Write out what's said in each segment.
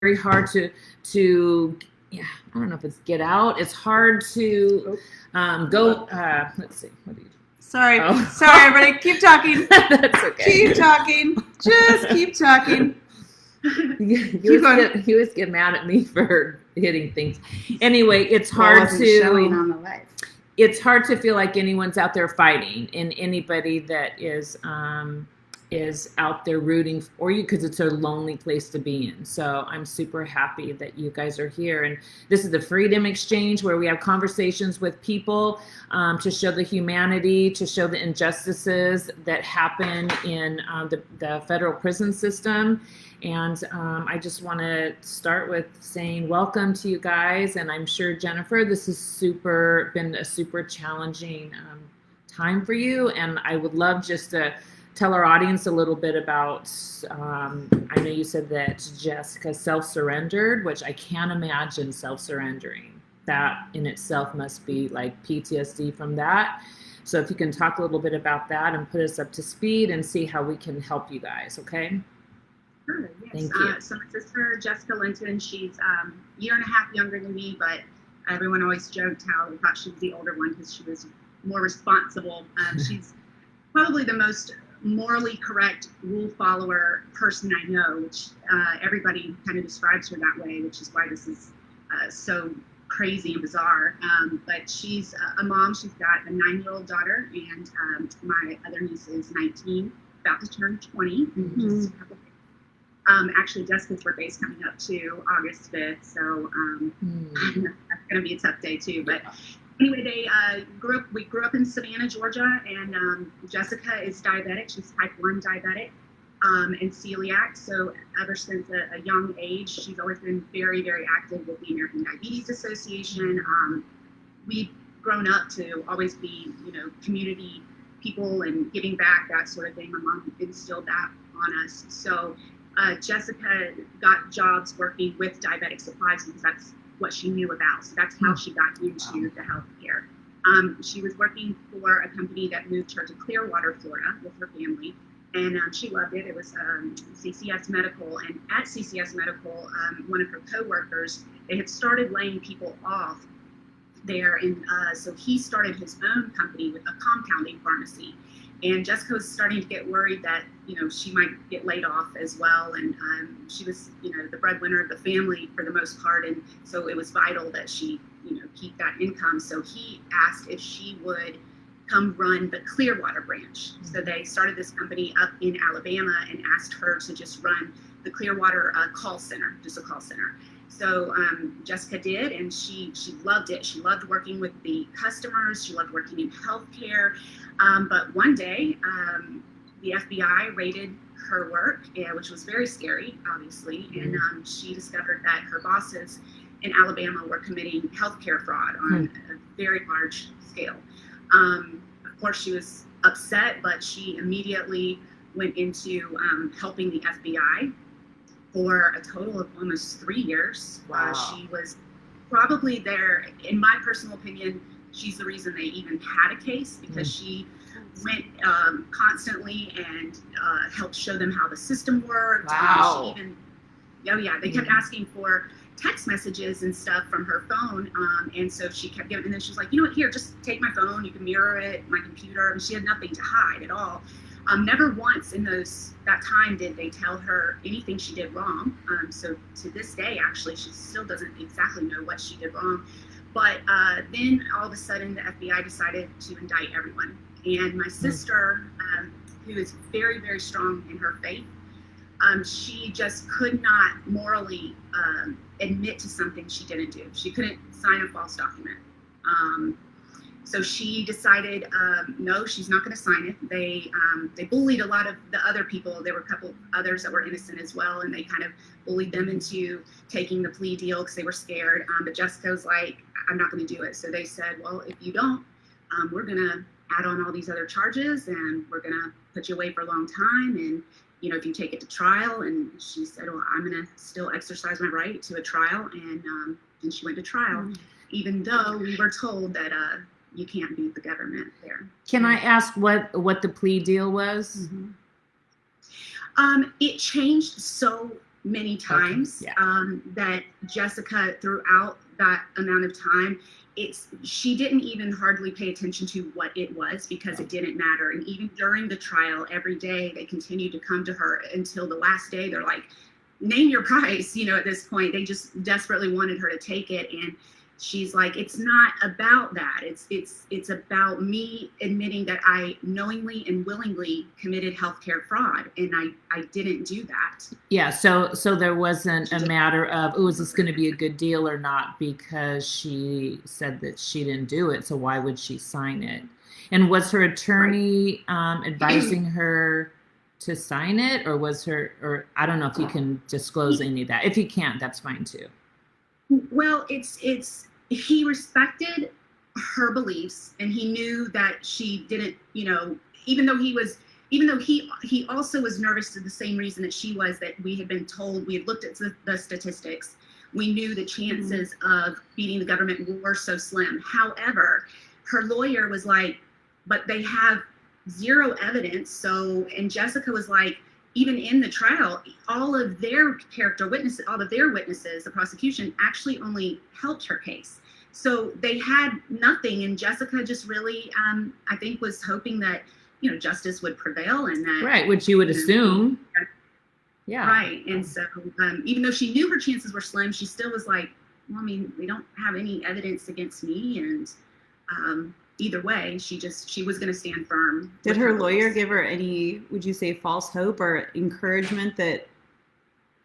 very hard to yeah, I don't know if it's get out. It's hard to go. Let's see. What do you do? Sorry, everybody. Keep talking. That's okay. Keep talking. Just keep talking. You always get mad at me for hitting things. Anyway, it's hard to showing on the live. It's hard to feel like anyone's out there fighting, and anybody that is out there rooting for you, because it's a lonely place to be in. So I'm super happy that you guys are here. And this is the Freedom Exchange, where we have conversations with people to show the humanity, to show the injustices that happen in the federal prison system. And I just want to start with saying welcome to you guys. And I'm sure, Jennifer, this has been a super challenging time for you. And I would love just to tell our audience a little bit about, I know you said that Jessica self-surrendered, which I can't imagine self-surrendering. That in itself must be like PTSD from that. So if you can talk a little bit about that and put us up to speed and see how we can help you guys, okay? Sure, yes. Thank you. So my sister, Jessica Linton, she's a year and a half younger than me, but everyone always joked how they thought she was the older one because she was more responsible. She's probably the most morally correct rule follower person I know, which everybody kind of describes her that way, which is why this is so crazy and bizarre. But she's a mom. She's got a 9-year-old daughter, and my other niece is 19, about to turn 20 in just a couple of days. Actually, Jessica's birthday is coming up too, August 5th, so that's going to be a tough day too. But anyway, we grew up in Savannah, Georgia, and Jessica is diabetic. She's type 1 diabetic and celiac. So ever since a young age, she's always been very, very active with the American Diabetes Association. We've grown up to always be, community people and giving back, that sort of thing. My mom instilled that on us. So Jessica got jobs working with diabetic supplies because that's what she knew about. So that's how she got into the healthcare. She was working for a company that moved her to Clearwater, Florida with her family, and she loved it. It was CCS Medical, and at CCS Medical, one of her coworkers, they had started laying people off there, and so he started his own company with a compounding pharmacy. And Jessica was starting to get worried that, she might get laid off as well. And she was, the breadwinner of the family for the most part. And so it was vital that she, keep that income. So he asked if she would come run the Clearwater branch. So they started this company up in Alabama and asked her to just run the Clearwater call center, just a call center. So Jessica did, and she loved it. She loved working with the customers. She loved working in healthcare. But one day, the FBI raided her work, which was very scary, obviously. And she discovered that her bosses in Alabama were committing healthcare fraud on a very large scale. Of course, she was upset, but she immediately went into helping the FBI for a total of almost 3 years. Wow. She was probably there, in my personal opinion, she's the reason they even had a case, because she went constantly and helped show them how the system worked. Wow. She even, they kept asking for text messages and stuff from her phone, and so she kept giving, and then she was like, you know what, here, just take my phone, you can mirror it, my computer, and she had nothing to hide at all. Never once in that time did they tell her anything she did wrong. So to this day, actually, she still doesn't exactly know what she did wrong. But then all of a sudden, the FBI decided to indict everyone. And my sister, who is very, very strong in her faith, she just could not morally admit to something she didn't do. She couldn't sign a false document. So she decided, no, she's not going to sign it. They bullied a lot of the other people. There were a couple others that were innocent as well, and they kind of bullied them into taking the plea deal because they were scared. But Jessica was like, I'm not going to do it. So they said, well, if you don't, we're going to add on all these other charges, and we're going to put you away for a long time. And, if you take it to trial. And she said, well, I'm going to still exercise my right to a trial. And she went to trial, even though we were told that you can't beat the government there. Can I ask what the plea deal was? It changed so many times. Okay. That Jessica, throughout that amount of time, she didn't even hardly pay attention to what it was, because it didn't matter. And even during the trial, every day they continued to come to her until the last day. They're like, name your price, at this point. They just desperately wanted her to take it. And she's like, it's not about that. It's about me admitting that I knowingly and willingly committed healthcare fraud, and I didn't do that. Yeah. So there wasn't a matter of, oh, is this going to be a good deal or not, because she said that she didn't do it. So why would she sign it? And was her attorney advising her to sign it, or or I don't know if you can disclose any of that. If you can't, that's fine too. Well, he respected her beliefs, and he knew that she didn't, even though he also was nervous for the same reason that she was, that we had been told, we had looked at the statistics. We knew the chances of beating the government were so slim. However, her lawyer was like, but they have zero evidence. So, and Jessica was like, even in the trial, all of their witnesses, the prosecution, actually only helped her case. So they had nothing, and Jessica just really, I think, was hoping that, justice would prevail, and that, right, which you would assume. Yeah. Right. And so, even though she knew her chances were slim, she still was like, well, I mean, we don't have any evidence against me, and either way, she was going to stand firm. Did her lawyer give her any, would you say, false hope or encouragement that?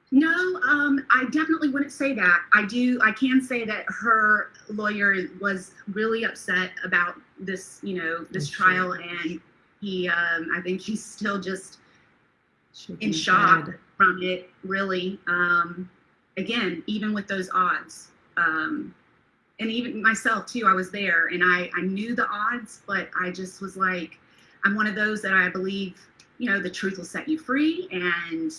No, I definitely wouldn't say that. I can say that her lawyer was really upset about this, this trial, and he, I think he's still just in shock from it, really. Again, even with those odds. And even myself too, I was there, and I knew the odds, but I just was like, I'm one of those that I believe, the truth will set you free. And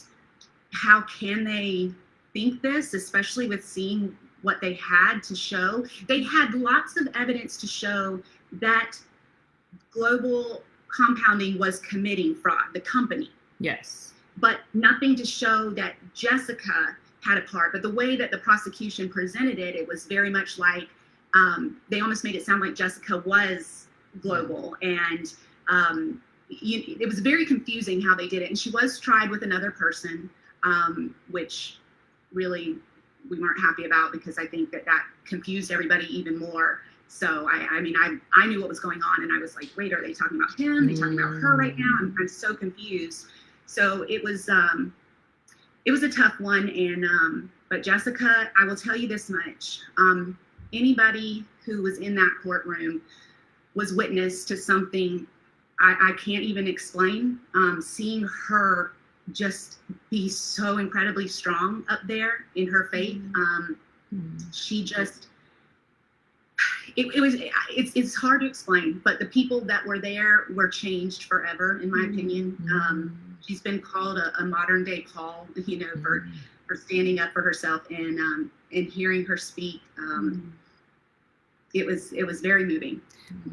how can they think this, especially with seeing what they had to show? They had lots of evidence to show that Global Compounding was committing fraud, the company. Yes. But nothing to show that Jessica had a part. But the way that the prosecution presented it, it was very much like, they almost made it sound like Jessica was Global. And it was very confusing how they did it. And she was tried with another person, which really we weren't happy about, because I think that confused everybody even more. So I mean, I knew what was going on, and I was like, wait, are they talking about him? Are they talking about her right now? I'm so confused. So it was a tough one. And but Jessica, I will tell you this much: anybody who was in that courtroom was witness to something I can't even explain. Seeing her just be so incredibly strong up there in her faith, she just. It's hard to explain, but the people that were there were changed forever, in my opinion. She's been called a modern day Paul, for standing up for herself, and hearing her speak. It was very moving.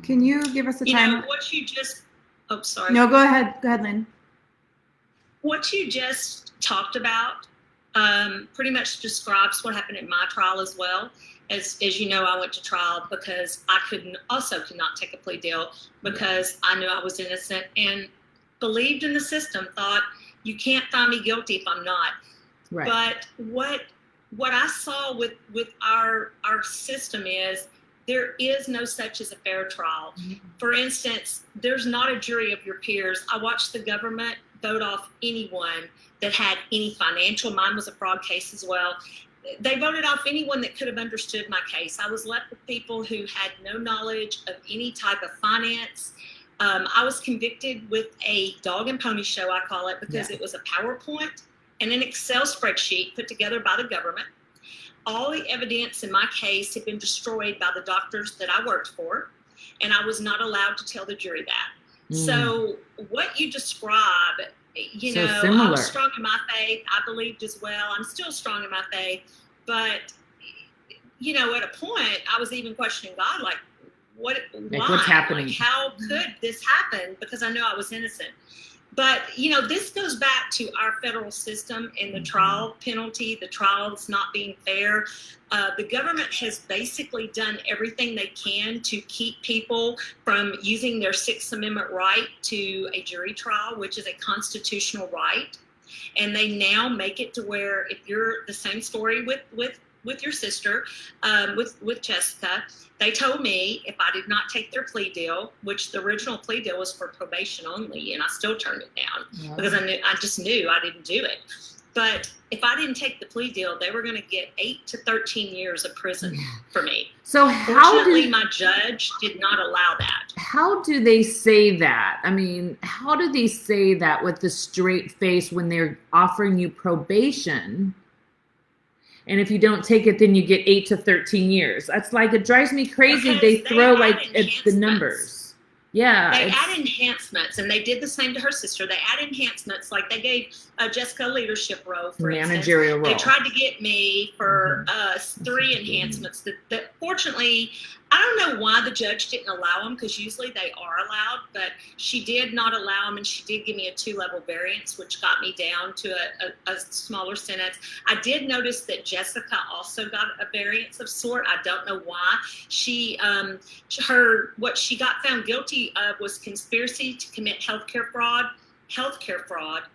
Can you give us a time? What you just, oh, sorry. No, go ahead, Lynn. What you just talked about pretty much describes what happened at my trial as well. As you know, I went to trial because I could not take a plea deal, because I knew I was innocent and believed in the system, thought you can't find me guilty if I'm not. Right. But what I saw with our system is there is no such as a fair trial. For instance, there's not a jury of your peers. I watched the government vote off anyone that had any financial. Mine was a fraud case as well. They voted off anyone that could have understood my case. I was left with people who had no knowledge of any type of finance. I was convicted with a dog and pony show, I call it, because it was a PowerPoint and an Excel spreadsheet put together by the government. All the evidence in my case had been destroyed by the doctors that I worked for, and I was not allowed to tell the jury that. So what you describe, similar. I'm strong in my faith. I believed as well. I'm still strong in my faith. But, at a point, I was even questioning God, like, why? What's happening? Like, how could this happen? Because I know I was innocent. But, this goes back to our federal system and the trial penalty, the trials not being fair. The government has basically done everything they can to keep people from using their Sixth Amendment right to a jury trial, which is a constitutional right. And they now make it to where if you're the same story with your sister, with Jessica, they told me if I did not take their plea deal, which the original plea deal was for probation only, and I still turned it down because I just knew I didn't do it. But if I didn't take the plea deal, they were going to get 8 to 13 years of prison for me. So fortunately, my judge did not allow that. How do they say that? I mean, how do they say that with a straight face when they're offering you probation? And if you don't take it, then you get 8 to 13 years. That's like, it drives me crazy. They throw like the numbers. Yeah. They add enhancements, and they did the same to her sister. They add enhancements, like they gave Jessica a leadership role, for managerial instance. role. They tried to get me for 3 enhancements that fortunately, I don't know why the judge didn't allow them, because usually they are allowed, but she did not allow them, and she did give me a 2-level variance, which got me down to a smaller sentence. I did notice that Jessica also got a variance of sort. I don't know why. What she got found guilty of was conspiracy to commit healthcare fraud,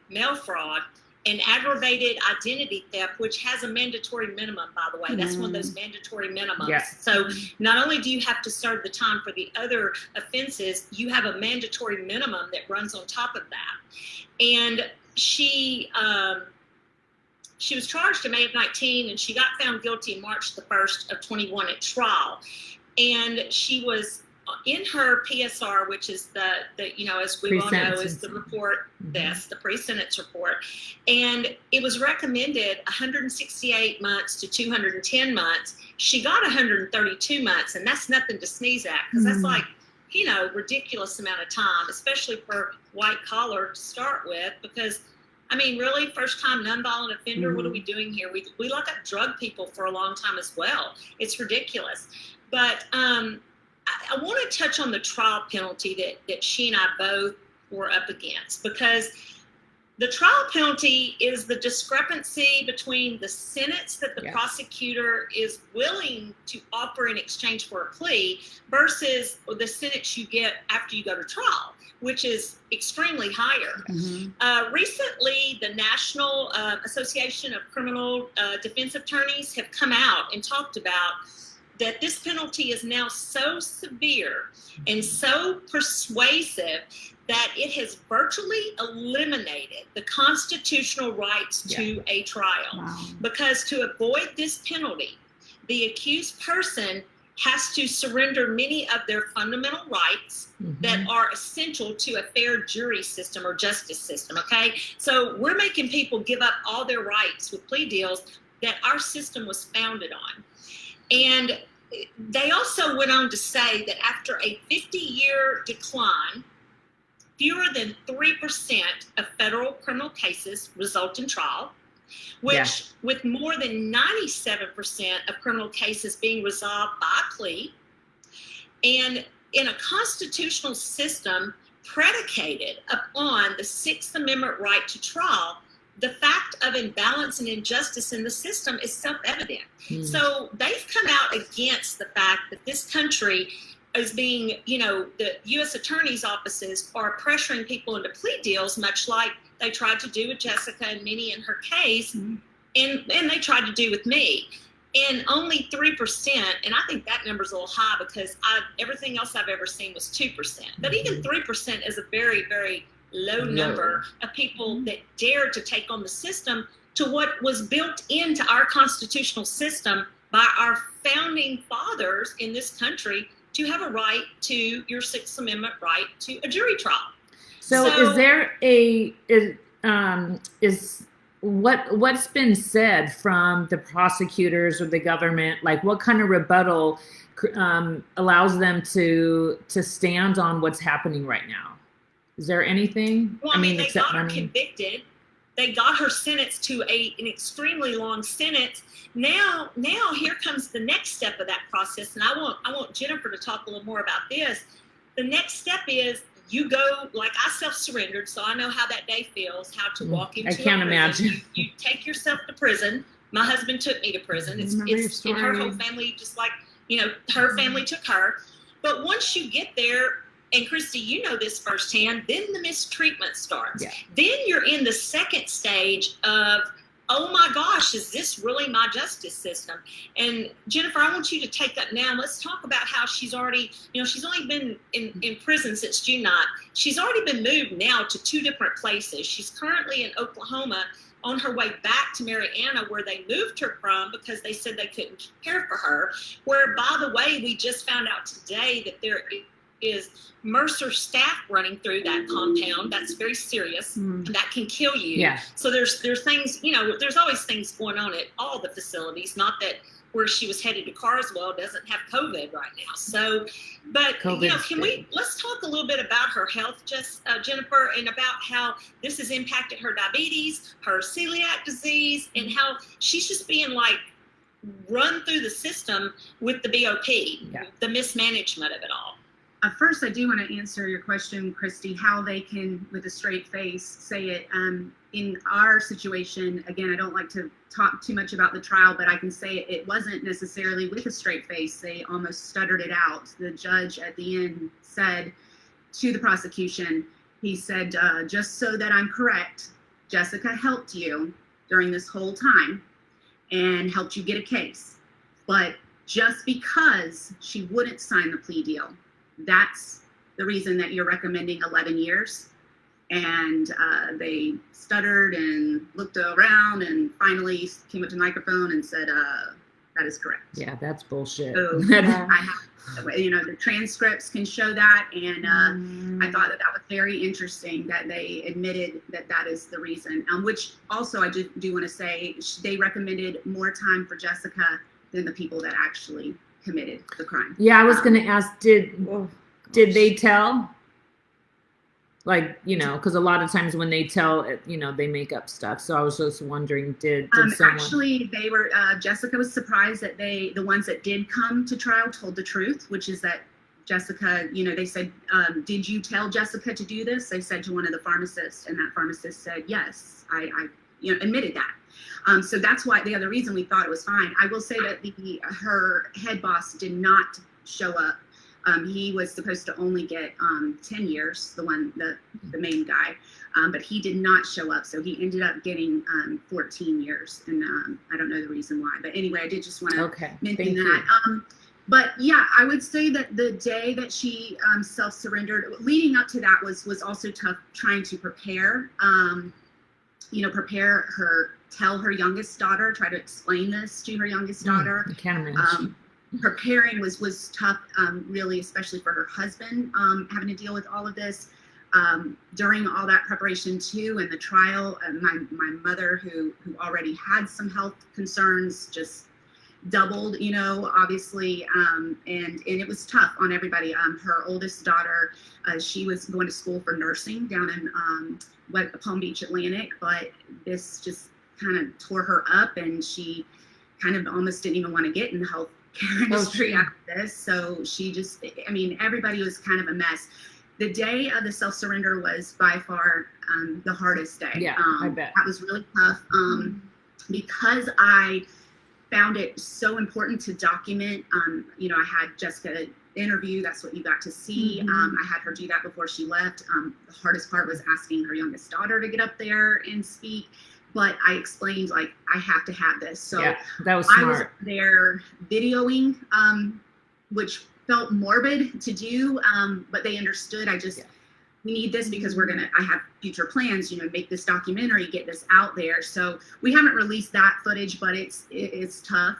mail fraud, and aggravated identity theft, which has a mandatory minimum, by the way. That's one of those mandatory minimums. Yes. So not only do you have to serve the time for the other offenses, you have a mandatory minimum that runs on top of that. And she was charged in May of 19, and she got found guilty March the 1st of 21 at trial. And she was in her PSR, which is the as we all know, is the report, the pre-sentence report. And it was recommended 168 months to 210 months. She got 132 months, and that's nothing to sneeze at, because that's like, ridiculous amount of time, especially for white collar to start with, because I mean, really, first time nonviolent offender, what are we doing here? We lock up drug people for a long time as well. It's ridiculous. But I want to touch on the trial penalty that she and I both were up against, because the trial penalty is the discrepancy between the sentence that the prosecutor is willing to offer in exchange for a plea versus the sentence you get after you go to trial, which is extremely higher. Recently, the National Association of Criminal Defense Attorneys have come out and talked about that this penalty is now so severe and so persuasive that it has virtually eliminated the constitutional rights to a trial. Because to avoid this penalty, the accused person has to surrender many of their fundamental rights that are essential to a fair jury system or justice system, okay? So we're making people give up all their rights with plea deals that our system was founded on. And they also went on to say that after a 50-year decline, fewer than 3% of federal criminal cases result in trial, which with more than 97% of criminal cases being resolved by plea, and in a constitutional system predicated upon the Sixth Amendment right to trial, the fact of imbalance and injustice in the system is self-evident. So they've come out against the fact that this country is being, the U.S. attorney's offices are pressuring people into plea deals, much like they tried to do with Jessica and Minnie in her case, and they tried to do with me. And only 3%, and I think that number's a little high, because everything else I've ever seen was 2%. But even 3% is a very, very low number of people that dare to take on the system to what was built into our constitutional system by our founding fathers in this country, to have a right to your Sixth Amendment right to a jury trial. So is there what's been said from the prosecutors or the government? Like, what kind of rebuttal allows them to stand on what's happening right now? Is there anything? Well, I mean, they got her convicted. They got her sentenced to an extremely long sentence. Now here comes the next step of that process, and I want Jennifer to talk a little more about this. The next step is you go, like I self-surrendered, so I know how that day feels, how to walk into I can't a prison. imagine. You take yourself to prison. My husband took me to prison. It's and her whole family, just like, you know, her family took her. But once you get there, and Kristy, you know this firsthand, then the mistreatment starts. Yeah. Then you're in the second stage of, oh my gosh, is this really my justice system? And Jennifer, I want you to take that now. Let's talk about how she's already, you know, she's only been in prison since June 9th. She's already been moved now to 2 different places. She's currently in Oklahoma on her way back to Marianna, where they moved her from because they said they couldn't care for her. Where, by the way, we just found out today that there is Mercer staff running through that compound. That's very serious. That can kill you. Yeah. So there's things, you know, there's always things going on at all the facilities. Not that where she was headed to Carswell doesn't have COVID right now. So, but COVID's you know, let's talk a little bit about her health, Jennifer, and about how this has impacted her diabetes, her celiac disease, and how she's just being like run through the system with the BOP, the mismanagement of it all. First, I do want to answer your question, Kristy, how they can, with a straight face, say it. In our situation, again, I don't like to talk too much about the trial, but I can say it wasn't necessarily with a straight face. They almost stuttered it out. The judge at the end said to the prosecution, he said, just so that I'm correct, Jessica helped you during this whole time and helped you get a case. But just because she wouldn't sign the plea deal, that's the reason that you're recommending 11 years. And they stuttered and looked around and finally came up to the microphone and said, that is correct. Yeah, that's bullshit. So I have, you know, the transcripts can show that. And I thought that was very interesting that they admitted that that is the reason, which also I do want to say they recommended more time for Jessica than the people that actually committed the crime. Yeah, I was going to ask, did they tell? Like, you know, because a lot of times when they tell, you know, they make up stuff. So I was just wondering, did someone... Actually, they were, Jessica was surprised that the ones that did come to trial told the truth, which is that Jessica, you know, they said, did you tell Jessica to do this? They said to one of the pharmacists, and that pharmacist said, yes, I you know, admitted that. So that's why the other reason we thought it was fine. I will say that her head boss did not show up. He was supposed to only get 10 years, the main guy, but he did not show up. So he ended up getting 14 years. And I don't know the reason why. But anyway, I did just want to mention that. But yeah, I would say that the day that she self-surrendered, leading up to that was also tough, trying to prepare, you know, tell her youngest daughter, try to explain this to her youngest daughter. I can't imagine. Preparing was tough, really, especially for her husband, having to deal with all of this. During all that preparation too, and the trial, my mother, who already had some health concerns, just doubled, you know, obviously, and it was tough on everybody. Her oldest daughter, she was going to school for nursing down in Palm Beach Atlantic, but this just kind of tore her up, and she kind of almost didn't even want to get in the health care industry after this. So she just, I mean, everybody was kind of a mess. The day of the self-surrender was by far the hardest day. Yeah, I bet. That was really tough because I found it so important to document. You know, I had Jessica interview. That's what you got to see. I had her do that before she left. The hardest part was asking her youngest daughter to get up there and speak. But I explained, like, I have to have this. So yeah, that was smart. I was there videoing, which felt morbid to do, but they understood. We need this because I have future plans, you know, make this documentary, get this out there. So we haven't released that footage, but it's tough,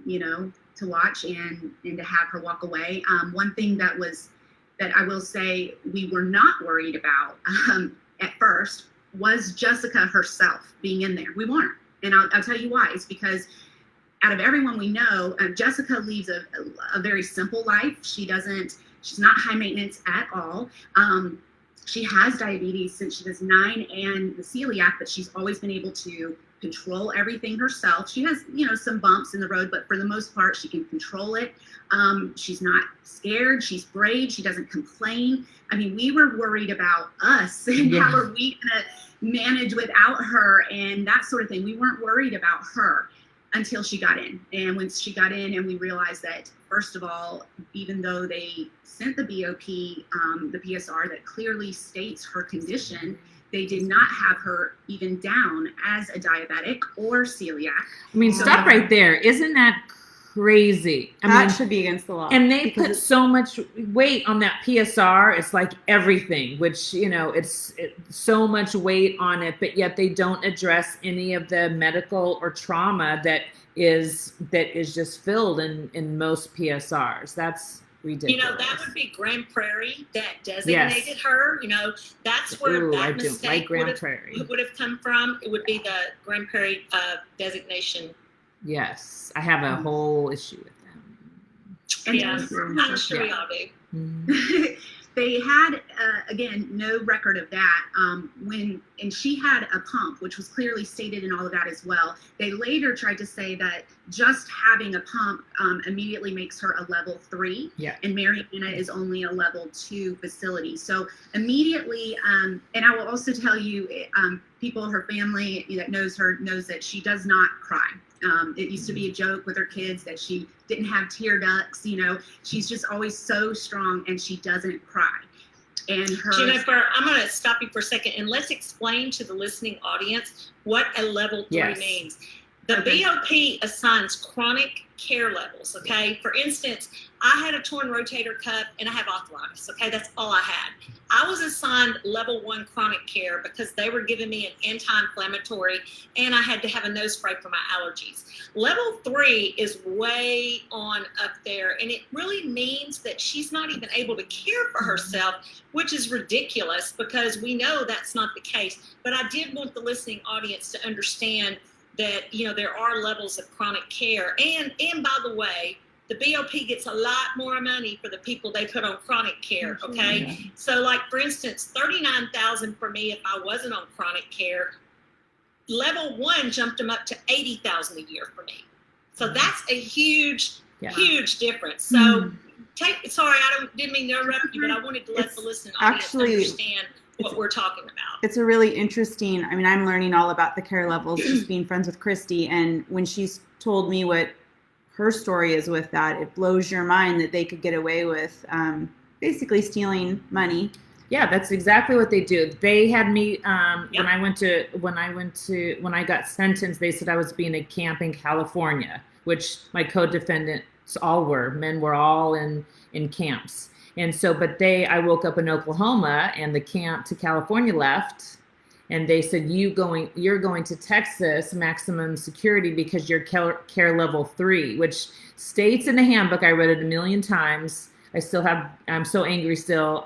you know, to watch and to have her walk away. One thing that I will say we were not worried about at first was Jessica herself being in there. We weren't. And I'll tell you why. It's because out of everyone we know, Jessica leads a very simple life. She's not high maintenance at all. She has diabetes since she was 9 and the celiac, but she's always been able to control everything herself. She has, some bumps in the road, but for the most part, she can control it. She's not scared. She's brave. She doesn't complain. I mean, we were worried about us and how are we going to manage without her and that sort of thing. We weren't worried about her until she got in. And when she got in and we realized that, first of all, even though they sent the BOP, the PSR that clearly states her condition, they did not have her even down as a diabetic or celiac. I mean, stop right there. Isn't that crazy? I mean, should be against the law. And they put so much weight on that PSR. It's like everything, which, it's so much weight on it, but yet they don't address any of the medical or trauma that is just filled in most PSRs. That's ridiculous. That would be Grand Prairie that designated her. That's where that mistake would have come from. It would be the Grand Prairie designation. Yes, I have a whole issue with them. Yes, I'm sure we all do. Mm-hmm. They had, again, no record of that. And she had a pump, which was clearly stated in all of that as well. They later tried to say that just having a pump immediately makes her a level 3. Yeah. And Mariana is only a level 2 facility. So immediately, and I will also tell you, her family that knows her knows that she does not cry. It used to be a joke with her kids that she didn't have tear ducts. She's just always so strong and she doesn't cry. And Jennifer, I'm going to stop you for a second and let's explain to the listening audience what a level 3 means. The BOP assigns chronic care levels, okay? For instance, I had a torn rotator cuff and I have arthritis, okay? That's all I had. I was assigned level 1 chronic care because they were giving me an anti-inflammatory and I had to have a nose spray for my allergies. Level 3 is way on up there, and it really means that she's not even able to care for herself, which is ridiculous because we know that's not the case. But I did want the listening audience to understand that, there are levels of chronic care. And by the way, the BOP gets a lot more money for the people they put on chronic care, okay? Yeah. So like, for instance, $39,000 for me if I wasn't on chronic care. Level 1 jumped them up to $80,000 a year for me. So that's a huge difference. So sorry, didn't mean to interrupt you, but I wanted to let the listening audience understand what we're talking about. It's a really interesting, I'm learning all about the care levels, just being friends with Kristy. And when she's told me what her story is with that, it blows your mind that they could get away with basically stealing money. Yeah, that's exactly what they do. They had me when I got sentenced. They said I was being a camp in California, which my co-defendants all were. Men were all in camps, and so. But I woke up in Oklahoma, and the camp to California left, and they said you're going to Texas maximum security because you're care level 3, which states in the handbook. I read it a million times. I'm so angry still.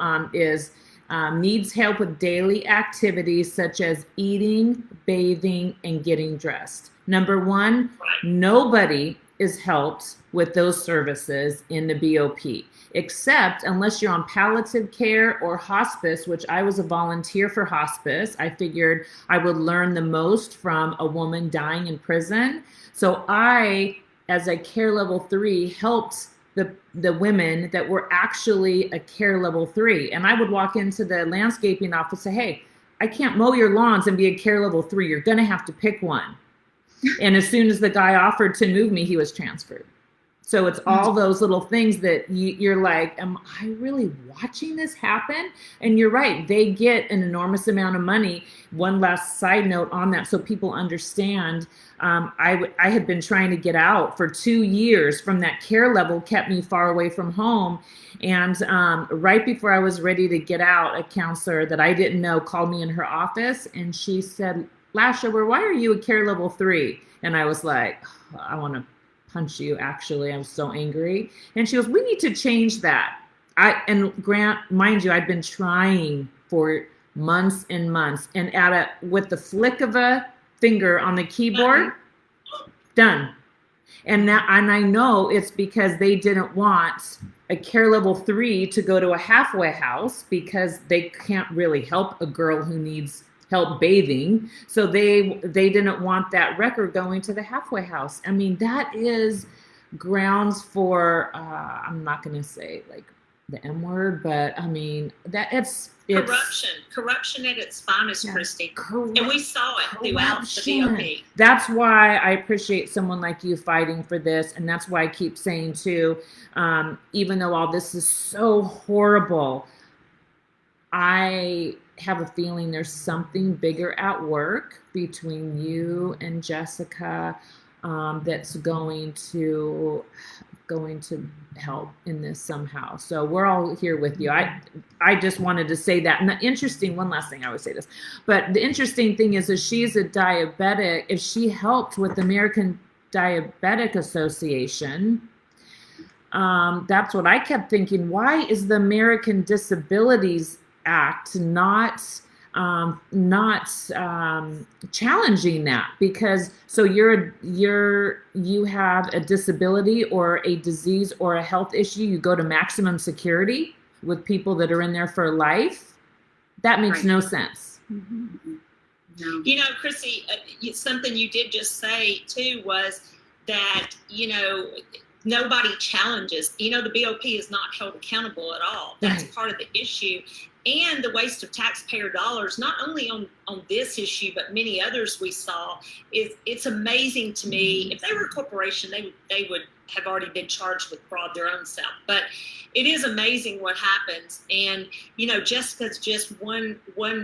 Needs help with daily activities such as eating, bathing, and getting dressed. Number 1, nobody is helped with those services in the BOP, except unless you're on palliative care or hospice, which I was a volunteer for hospice. I figured I would learn the most from a woman dying in prison. So I, as a care level 3, helped the women that were actually a care level 3. And I would walk into the landscaping office and say, hey, I can't mow your lawns and be a care level 3. You're going to have to pick one. And as soon as the guy offered to move me, he was transferred. So it's all those little things that you're like, am I really watching this happen? And you're right. They get an enormous amount of money. One last side note on that so people understand. I had been trying to get out for 2 years from that care level, kept me far away from home. And right before I was ready to get out, a counselor that I didn't know called me in her office. And she said, Lasha, why are you a care level 3? And I was like, I want to punch you, actually. I was so angry. And she goes, we need to change that. And Grant, mind you, I'd been trying for months and months, and with the flick of a finger on the keyboard, done. And I know it's because they didn't want a care level 3 to go to a halfway house because they can't really help a girl who needs help bathing. So they didn't want that record going to the halfway house. I mean, that is grounds for, I'm not going to say like the M word, but I mean, that it's corruption at its finest, Kristy. And we saw it throughout the BOP. That's why I appreciate someone like you fighting for this. And that's why I keep saying too, even though all this is so horrible, I have a feeling there's something bigger at work between you and Jessica, that's going to help in this somehow. So we're all here with you. I just wanted to say that. And the interesting, one last thing, I always say this, but the interesting thing is she's a diabetic. If she helped with the American Diabetic Association, that's what I kept thinking. Why is the American Disabilities Act not challenging that? Because so you have a disability or a disease or a health issue, you go to maximum security with people that are in there for life. That makes no sense. Mm-hmm. No. You know, Kristy, something you did just say too was that, you know, nobody challenges. You know, the BOP is not held accountable at all. That's part of the issue. And the waste of taxpayer dollars, not only on this issue, but many others we saw, it's amazing to me. If they were a corporation, they would have already been charged with fraud their own self. But it is amazing what happens. And, you know, Jessica's just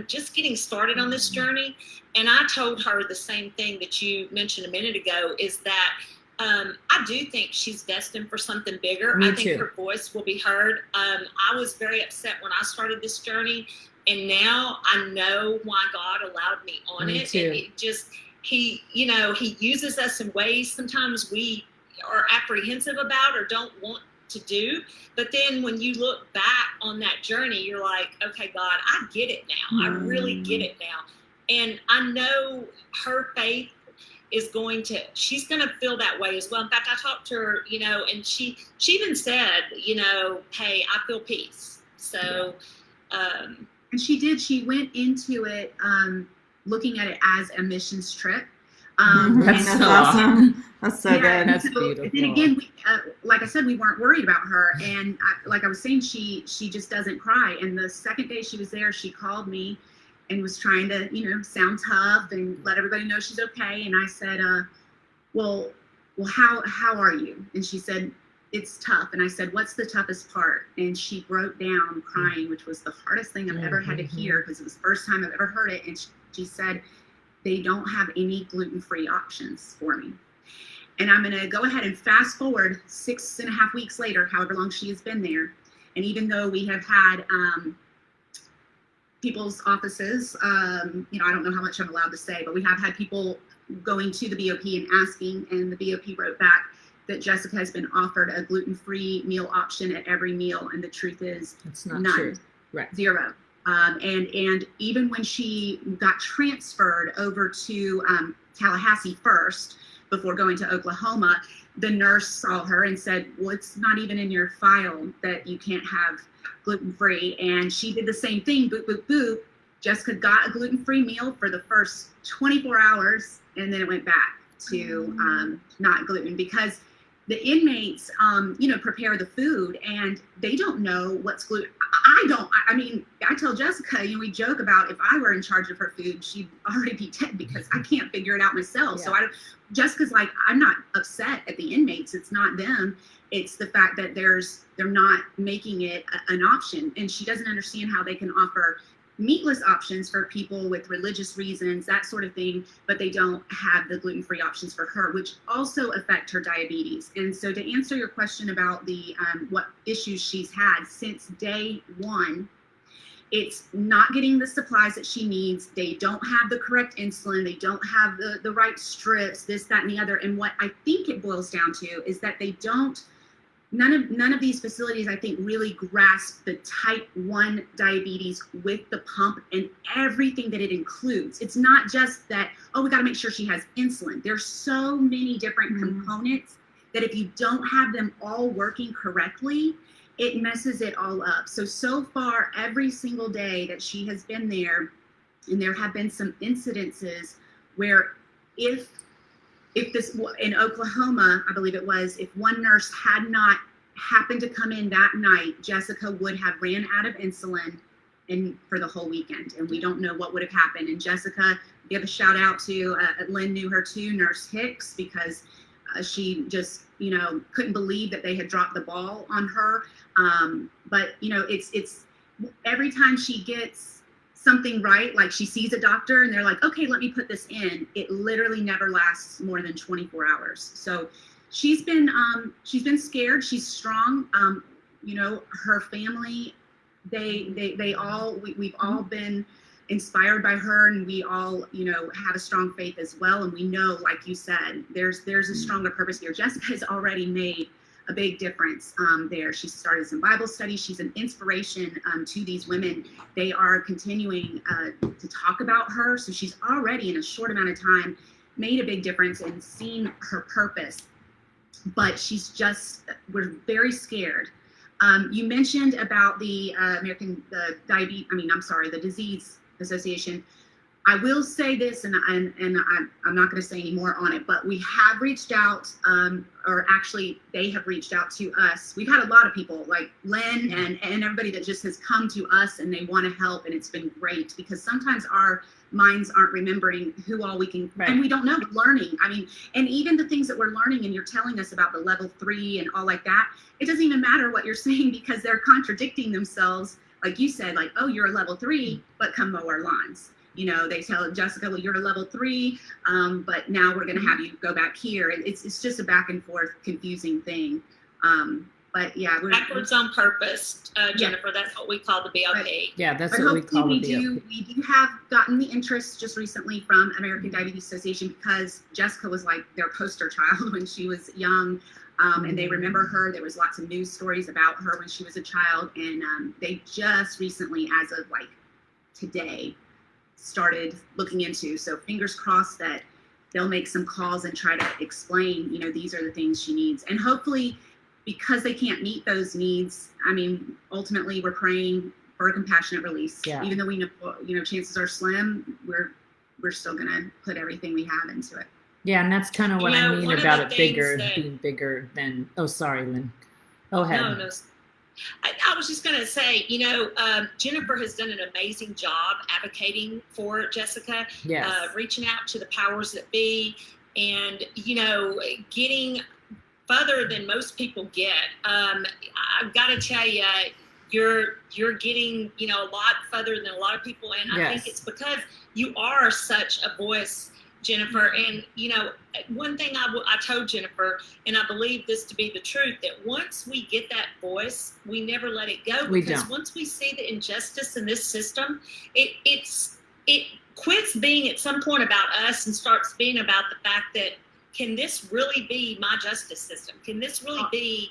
just getting started on this journey. And I told her the same thing that you mentioned a minute ago, is that I do think she's destined for something bigger. Me I think too. her voice will be heard. I was very upset when I started this journey, and now I know why God allowed me on Me it. too. And it just, he uses us in ways sometimes we are apprehensive about or don't want to do. But then when you look back on that journey, you're like, okay, God, I get it now. I really get it now. And I know her faith she's going to feel that way as well. In fact, I talked to her, you know, and she even said, you know, hey, I feel peace. So, and she went into it, looking at it as a missions trip. That's That's so awesome. That's so Yeah, good. That's so, beautiful. and then again, like I said, we weren't worried about her. And like I was saying, she just doesn't cry. And the second day she was there, she called me and was trying to, you know, sound tough and let everybody know she's okay. And I said, well, how are you? And she said, it's tough. And I said, what's the toughest part? And she broke down crying, which was the hardest thing I've ever had to hear, because it was the first time I've ever heard it. And she said, they don't have any gluten-free options for me. And I'm going to go ahead and fast forward 6.5 weeks later, however long she has been there. And even though we have had people's offices, you know, I don't know how much I'm allowed to say, but we have had people going to the BOP and asking, and the BOP wrote back that Jessica has been offered a gluten-free meal option at every meal, and the truth is It's not none. true. Right. Zero. And even when she got transferred over to Tallahassee first, before going to Oklahoma, the nurse saw her and said, well, it's not even in your file that you can't have gluten-free. And she did the same thing, boop, boop, boop. Jessica got a gluten-free meal for the first 24 hours, and then it went back to not gluten, because the inmates, you know, prepare the food and they don't know what's gluten. I mean, I tell Jessica, you know, we joke about if I were in charge of her food, she'd already be dead because I can't figure it out myself. Yeah. So Jessica's like, I'm not upset at the inmates. It's not them. It's the fact that they're not making it an option. And she doesn't understand how they can offer meatless options for people with religious reasons, that sort of thing, but they don't have the gluten-free options for her, which also affect her diabetes. And so to answer your question about the what issues she's had since day one, it's not getting the supplies that she needs. They don't have the correct insulin. They don't have the right strips, this, that, and the other. And what I think it boils down to is that they don't, none of these facilities, I think, really grasp the type 1 diabetes with the pump and everything that it includes. It's not just that, oh, we got to make sure she has insulin. There's so many different components that if you don't have them all working correctly, it messes it all up. So far, every single day that she has been there, And there have been some incidences where if this, in Oklahoma, I believe it was, if one nurse had not happened to come in that night, Jessica would have ran out of insulin and for the whole weekend. And we don't know what would have happened. And Jessica, give a shout out to, Lynn knew her too, Nurse Hicks, because she just, couldn't believe that they had dropped the ball on her. But, it's every time she gets something right, like she sees a doctor and they're like, okay, let me put this in, it literally never lasts more than 24 hours. So she's been scared. She's strong. Her family, we've all been inspired by her, and we all, have a strong faith as well. And we know, like you said, there's a stronger purpose here. Jessica has already made a big difference there. She started some Bible studies. She's an inspiration to these women. They are continuing to talk about her. So she's already, in a short amount of time, made a big difference and seen her purpose. But we're very scared. You mentioned about the the Disease Association. I will say this, and I'm not going to say any more on it, but we have reached out, or actually they have reached out to us. We've had a lot of people like Lynn and everybody that just has come to us and they want to help, and it's been great because sometimes our minds aren't remembering who all we can, right. And we don't know, learning. And even the things that we're learning and you're telling us about the level 3 and all like that, it doesn't even matter what you're saying because they're contradicting themselves. Like you said, like, oh, you're a level 3, but come mow our lawns. They tell Jessica, well, you're a level 3, but now we're going to have you go back here. It's just a back and forth confusing thing. But yeah, we're backwards on purpose, Jennifer. Yeah. That's what we call the BOP. Yeah, that's what we call the BOP. We do have gotten the interest just recently from American Diabetes Association because Jessica was like their poster child when she was young. And they remember her. There was lots of news stories about her when she was a child. And they just recently, as of like today, started looking into. So fingers crossed that they'll make some calls and try to explain, these are the things she needs. And hopefully, because they can't meet those needs, ultimately we're praying for a compassionate release. Yeah. Even though we know, chances are slim, we're still going to put everything we have into it. Yeah, and that's kind of what I mean about it being bigger than, oh, sorry, Lynn. Go ahead. No. I was just going to say, Jennifer has done an amazing job advocating for Jessica, yes. Reaching out to the powers that be and, getting further than most people get. I've got to tell you, you're getting, a lot further than a lot of people. And I think it's because you are such a voice, Jennifer. And, one thing I told Jennifer, and I believe this to be the truth, that once we get that voice, we never let it go. Because once we see the injustice in this system, it quits being at some point about us and starts being about the fact that, can this really be my justice system? Can this really be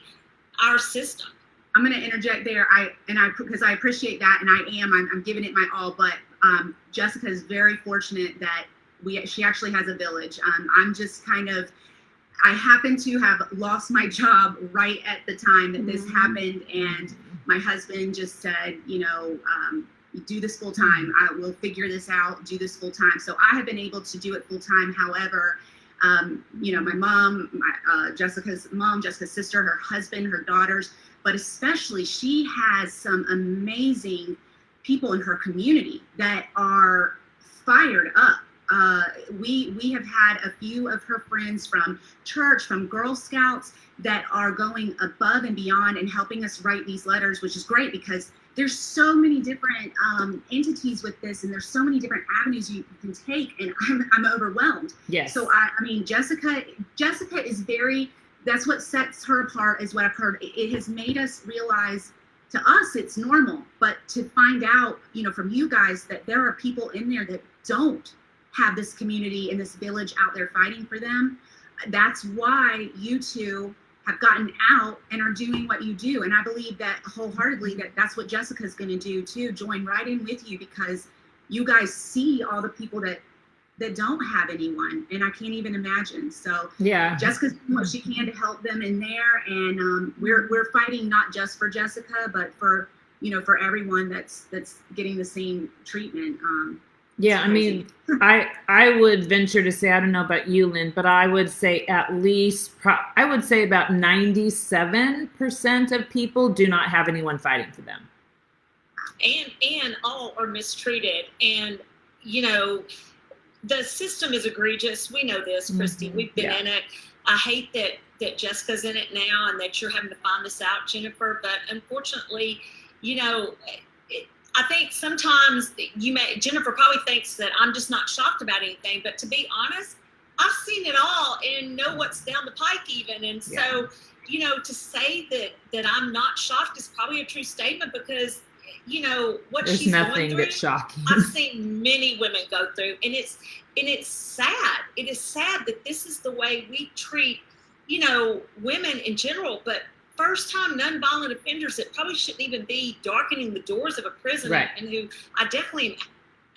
our system? I'm going to interject there. Because I appreciate that, and I'm giving it my all. But Jessica is very fortunate that she actually has a village. I'm just I happen to have lost my job right at the time that this happened, and my husband just said, do this full time. I will figure this out. Do this full time. So I have been able to do it full time. However, my mom, Jessica's mom, Jessica's sister, her husband, her daughters, but especially she has some amazing people in her community that are fired up. We have had a few of her friends from church, from Girl Scouts, that are going above and beyond and helping us write these letters, which is great because there's so many different entities with this, and there's so many different avenues you can take, and I'm overwhelmed. Yes. So Jessica is that's what sets her apart, is what I've heard. It has made us realize, to us it's normal, but to find out, from you guys, that there are people in there that don't have this community and this village out there fighting for them. That's why you two have gotten out and are doing what you do. And I believe that wholeheartedly that that's what Jessica's going to do too, join right in with you, because you guys see all the people that don't have anyone, and I can't even imagine. So yeah, Jessica's doing what she can to help them in there, and we're fighting not just for Jessica, but for for everyone that's getting the same treatment. Yeah, I mean, I would venture to say, I don't know about you, Lynn, but I would say at least, I would say about 97% of people do not have anyone fighting for them. And all are mistreated. And, you know, the system is egregious. We know this, Kristy. We've been in it. I hate that Jessica's in it now and that you're having to find this out, Jennifer. But unfortunately, you know, I think sometimes Jennifer probably thinks that I'm just not shocked about anything. But to be honest, I've seen it all and know what's down the pike even. And so, you know, to say that I'm not shocked is probably a true statement, because you know what There's she's nothing going through. that's shocking. I've seen many women go through, and it's sad. It is sad that this is the way we treat, you know, women in general, but first-time non-violent offenders that probably shouldn't even be darkening the doors of a prison, right. And who I definitely am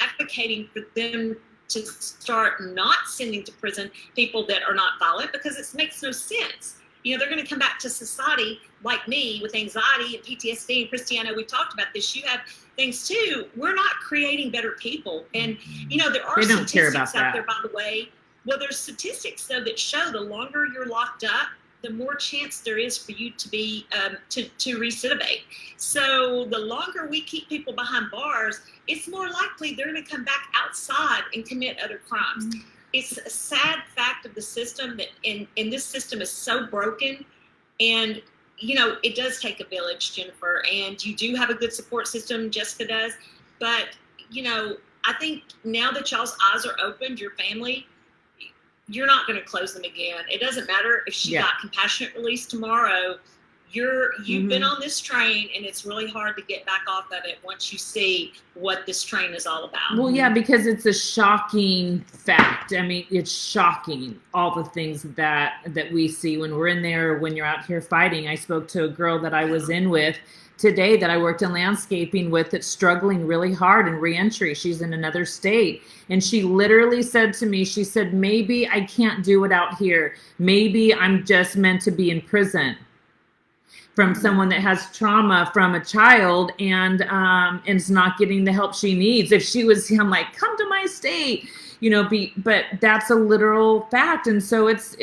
advocating for them to start not sending to prison people that are not violent, because it makes no sense. You know, they're going to come back to society like me with anxiety and PTSD. And Kristy, I know we've talked about this. You have things too. We're not creating better people. And, you know, there are statistics out there, by the way. Well, there's statistics, though, that show the longer you're locked up, the more chance there is for you to be, to recidivate. So the longer we keep people behind bars, it's more likely they're going to come back outside and commit other crimes. Mm-hmm. It's a sad fact of the system that, and this system is so broken. And, you know, it does take a village, Jennifer, and you do have a good support system, Jessica does. But, you know, I think now that y'all's eyes are opened, your family, you're not going to close them again. It doesn't matter if she got compassionate release tomorrow. You've been on this train, and it's really hard to get back off of it once you see what this train is all about. Well, yeah, because it's a shocking fact. I mean, it's shocking, all the things that we see when we're in there, when you're out here fighting. I spoke to a girl that I was in with today that I worked in landscaping with that's struggling really hard in reentry. She's in another state. And she literally said to me, she said, maybe I can't do it out here. Maybe I'm just meant to be in prison. From someone that has trauma from a child and is not getting the help she needs. If she was, I'm like, come to my state, you know. But that's a literal fact, and so it's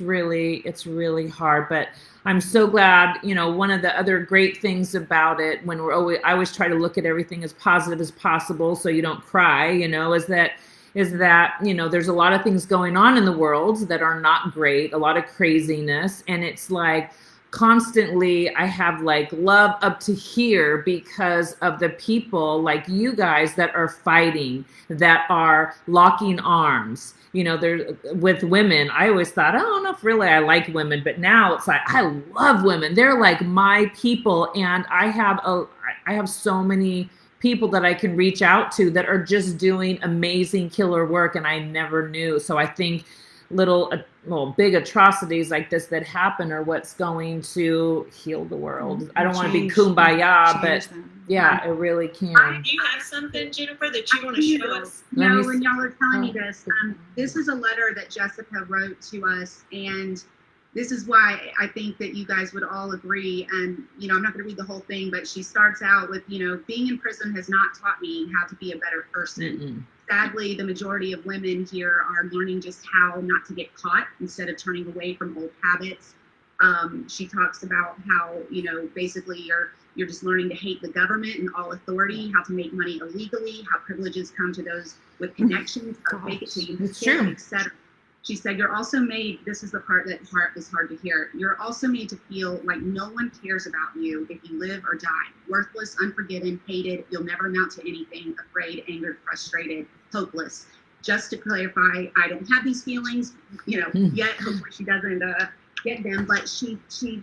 really hard. But I'm so glad, you know. One of the other great things about it, when I always try to look at everything as positive as possible, so you don't cry, you know, is that you know, there's a lot of things going on in the world that are not great, a lot of craziness, and it's like, constantly I have like love up to here because of the people like you guys that are fighting, that are locking arms. You know, there with women, I always thought, I don't know if really I like women, but now it's like, I love women. They're like my people. And I have so many people that I can reach out to that are just doing amazing killer work. And I never knew. So I think big atrocities like this that happen are what's going to heal the world. I don't want to be kumbaya, but it really can. Do you have something, Jennifer, that you want to show us? No, when y'all are telling me this is a letter that Jessica wrote to us, and this is why I think that you guys would all agree. And, you know, I'm not going to read the whole thing, but she starts out with, you know, being in prison has not taught me how to be a better person. Sadly, the majority of women here are learning just how not to get caught instead of turning away from old habits. She talks about how, you know, basically you're just learning to hate the government and all authority, how to make money illegally, how privileges come to those with connections, how to fake it till you make it, etc. She said, you're also made, this is the part that is hard to hear, you're also made to feel like no one cares about you if you live or die. Worthless, unforgiven, hated, you'll never amount to anything, afraid, angered, frustrated, hopeless. Just to clarify, I don't have these feelings, you know, yet. Hopefully she doesn't get them. But she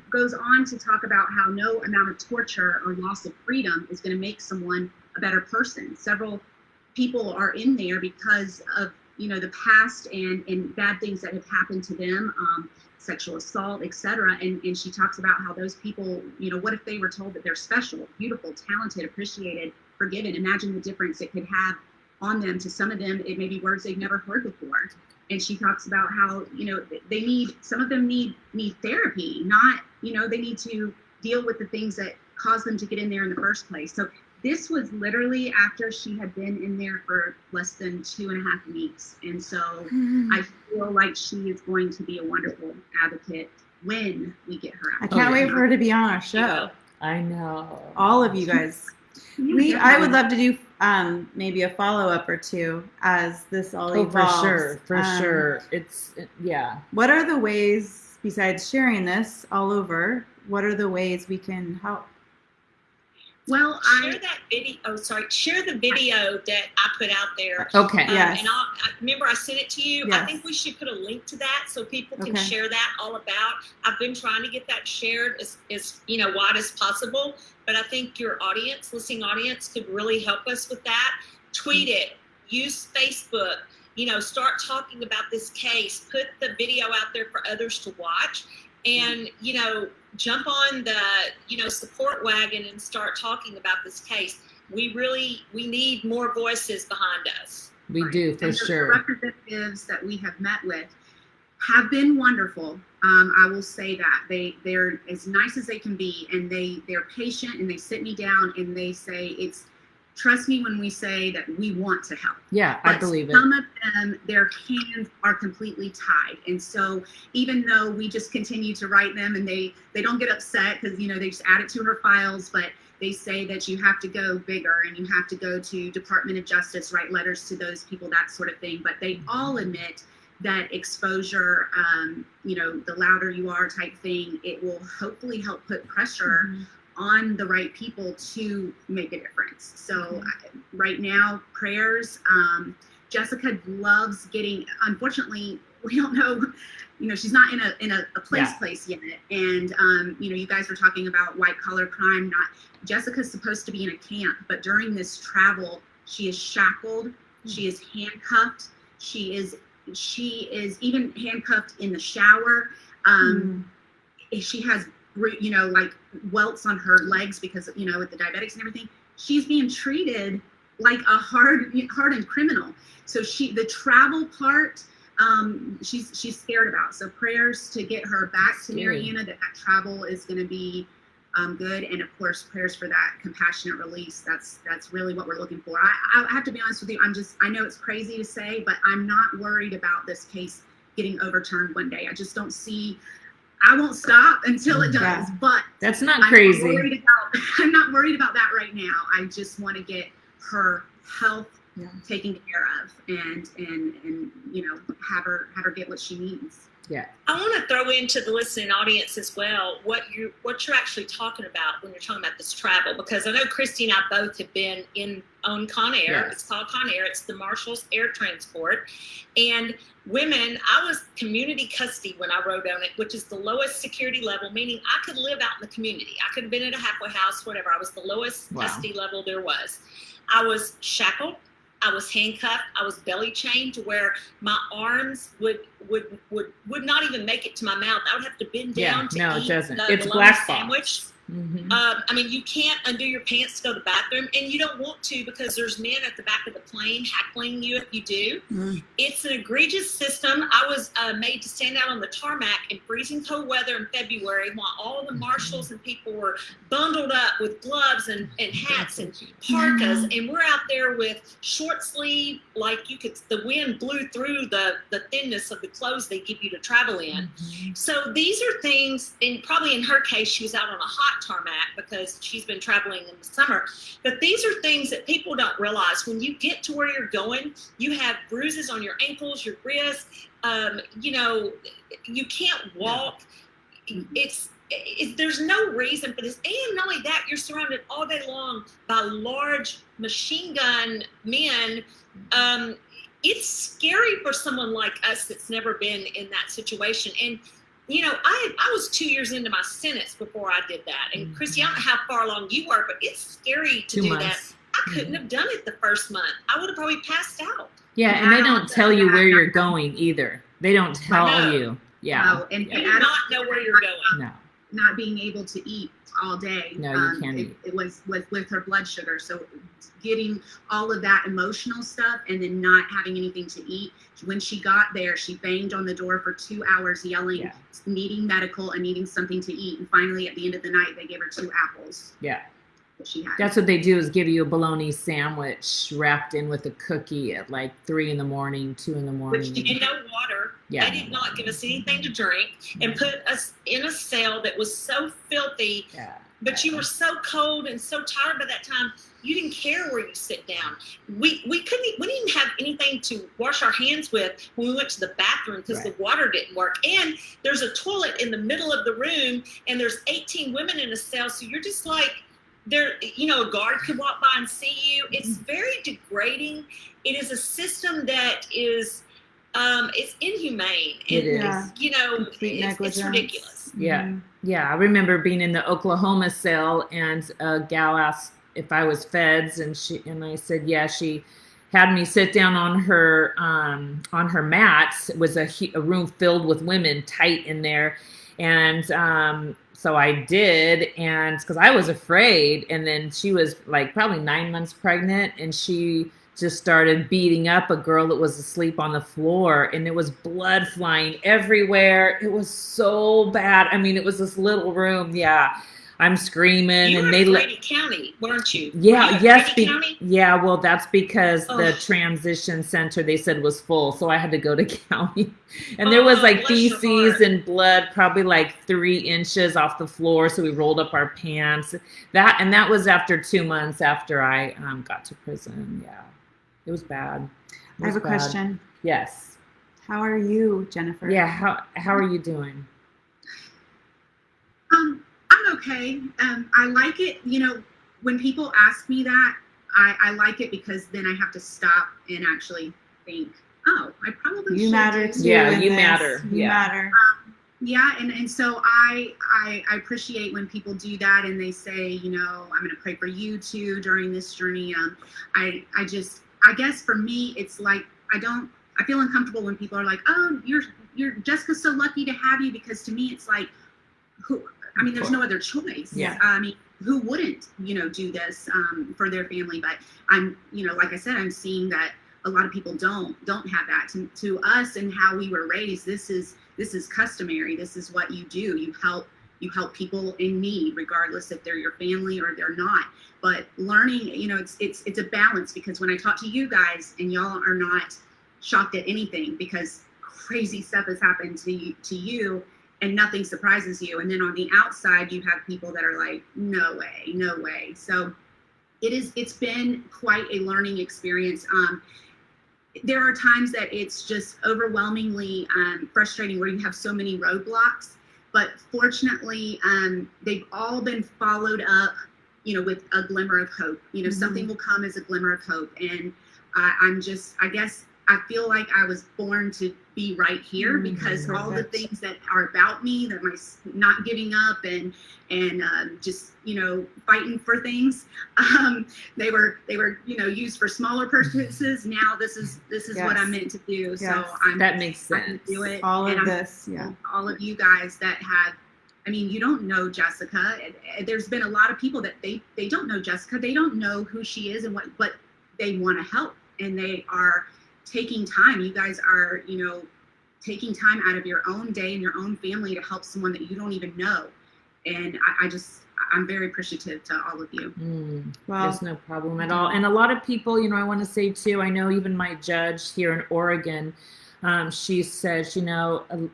goes on to talk about how no amount of torture or loss of freedom is going to make someone a better person. Several people are in there because of, you know, the past and bad things that have happened to them, sexual assault, etc. And she talks about how those people, you know, what if they were told that they're special, beautiful, talented, appreciated, forgiven? Imagine the difference it could have on them. To some of them, it may be words they've never heard before. And she talks about how, you know, some of them need therapy, not, you know, they need to deal with the things that caused them to get in there in the first place. So this was literally after she had been in there for less than 2.5 weeks. And so I feel like she is going to be a wonderful advocate when we get her out. I can't wait for her to be on our show. I know. All of you guys. I would love to do maybe a follow-up or two as this all evolves. For sure. Yeah. What are the ways, besides sharing this all over, what are the ways we can help? Well, share the video that I put out there. Okay. Yes. And I remember I sent it to you. Yes. I think we should put a link to that so people can share that all about. I've been trying to get that shared as wide as possible, but I think your listening audience could really help us with that. Tweet it, use Facebook, start talking about this case, put the video out there for others to watch, and, jump on the, support wagon and start talking about this case. We need more voices behind us. We do, for sure. The representatives that we have met with have been wonderful. I will say that they're as nice as they can be, and they're patient, and they sit me down and they say, trust me when we say that we want to help. Yeah, but I believe it. Some of them, their hands are completely tied. And so even though we just continue to write them, and they don't get upset because, they just add it to her files, but they say that you have to go bigger and you have to go to Department of Justice, write letters to those people, that sort of thing. But they all admit that exposure, the louder you are type thing, it will hopefully help put pressure on the right people to make a difference. So right now, prayers. Jessica loves getting, unfortunately, we don't know, she's not in a place yet. And, you guys were talking about white collar crime. Jessica's supposed to be in a camp, but during this travel, she is shackled. She is handcuffed. She is even handcuffed in the shower. She has like welts on her legs because, with the diabetics and everything. She's being treated like a hardened criminal. So the travel part, she's scared about. So prayers to get her back to Mariana, that travel is going to be good. And of course, prayers for that compassionate release. That's really what we're looking for. I have to be honest with you. I know it's crazy to say, but I'm not worried about this case getting overturned one day. I just don't see. I won't stop until it does, but that's not crazy. I'm not worried about that right now. I just want to get her health taken care of and have her get what she needs. Yeah. I want to throw into the listening audience as well what you're actually talking about when you're talking about this travel, because I know Kristy and I both have been on Con Air. Yes. It's called Con Air. It's the Marshals Air Transport. And women, I was community custody when I rode on it, which is the lowest security level, meaning I could live out in the community. I could have been at a halfway house, whatever. I was the lowest custody level there was. I was shackled. I was handcuffed. I was belly chained to where my arms would not even make it to my mouth. I would have to bend down to eat it doesn't. the It's bologna black sandwich. You can't undo your pants to go to the bathroom, and you don't want to because there's men at the back of the plane heckling you if you do. It's an egregious system. I was made to stand out on the tarmac in freezing cold weather in February while all the marshals and people were bundled up with gloves and hats and parkas, and we're out there with short sleeve, the wind blew through the thinness of the clothes they give you to travel in. So these are things, and probably in her case, she was out on a hot tarmac because she's been traveling in the summer. But these are things that people don't realize. When you get to where you're going, you have bruises on your ankles, your wrists. You can't walk. There's no reason for this. And not only that, you're surrounded all day long by large machine gun men. It's scary for someone like us that's never been in that situation. And I was 2 years into my sentence before I did that. And Kristy, I don't know how far along you were, but it's scary to do that. I couldn't have done it the first month. I would have probably passed out. Yeah, and they don't tell you where you're going either. They don't tell you. Yeah. No, and you do not know where you're going. No. Not being able to eat all day. No, you can't eat. It was with her blood sugar. So getting all of that emotional stuff and then not having anything to eat. When she got there, she banged on the door for 2 hours yelling, needing medical and needing something to eat. And finally, at the end of the night, they gave her 2 apples. Yeah. that she had. That's what they do, is give you a bologna sandwich wrapped in with a cookie at like 3 in the morning, 2 in the morning. Which did no water. Yeah. They did not give us anything to drink and put us in a cell that was so filthy. Yeah. But you were so cold and so tired by that time, you didn't care where you sit down. We didn't even have anything to wash our hands with when we went to the bathroom because the water didn't work. And there's a toilet in the middle of the room, and there's 18 women in a cell, so you're just like, a guard could walk by and see you. It's very degrading. It is a system that is, it's inhumane. It is. It's ridiculous. Yeah. Yeah. I remember being in the Oklahoma cell, and a gal asked if I was feds, and I said, yeah. She had me sit down on her mats. It was a room filled with women, tight in there. And, so I did, and because I was afraid, and then she was like probably 9 months pregnant, and she just started beating up a girl that was asleep on the floor, and there was blood flying everywhere. It was so bad. I mean, it was this little room. Yeah. I'm screaming, you and were they in Grady County, weren't you? Yeah, yes. County? Yeah, well, that's because the transition center, they said, was full, so I had to go to county, and there was like feces and blood, probably like 3 inches off the floor. So we rolled up our pants. That was after 2 months after I got to prison. Yeah, it was bad. I have a question. Yes. How are you, Jennifer? Yeah. How are you doing? I'm okay. I like it. When people ask me that, I like it because then I have to stop and actually think, oh, I probably you should matter do. too. Yeah, you matter. You matter. Yeah, and so I appreciate when people do that, and they say, I'm going to pray for you too during this journey. I guess for me, it's like I feel uncomfortable when people are like, oh, you're Jessica's so lucky to have you, because to me it's like, there's no other choice. Yeah. Who wouldn't, do this for their family? But I'm, like I said, I'm seeing that a lot of people don't have that. To us and how we were raised, this is customary. This is what you do. You help people in need, regardless if they're your family or they're not. But learning, it's a balance, because when I talk to you guys and y'all are not shocked at anything because crazy stuff has happened to you, and nothing surprises you. And then on the outside, you have people that are like, no way. So it's been quite a learning experience. There are times that it's just overwhelmingly frustrating, where you have so many roadblocks, but fortunately, they've all been followed up, with a glimmer of hope. Something will come as a glimmer of hope. And I feel like I was born to be right here, because all the things that are about me, that my not giving up and just fighting for things, they were used for smaller purposes. Now this is what I'm meant to do. Yes. So that makes sense. I can do it. All and of this, yeah. All of you guys that have. You don't know Jessica. There's been a lot of people that they don't know Jessica. They don't know who she is but they want to help, and they are taking time. You guys are, taking time out of your own day and your own family to help someone that you don't even know. And I'm very appreciative to all of you. Well, there's no problem at all. And a lot of people, I want to say too, I know even my judge here in Oregon, she says,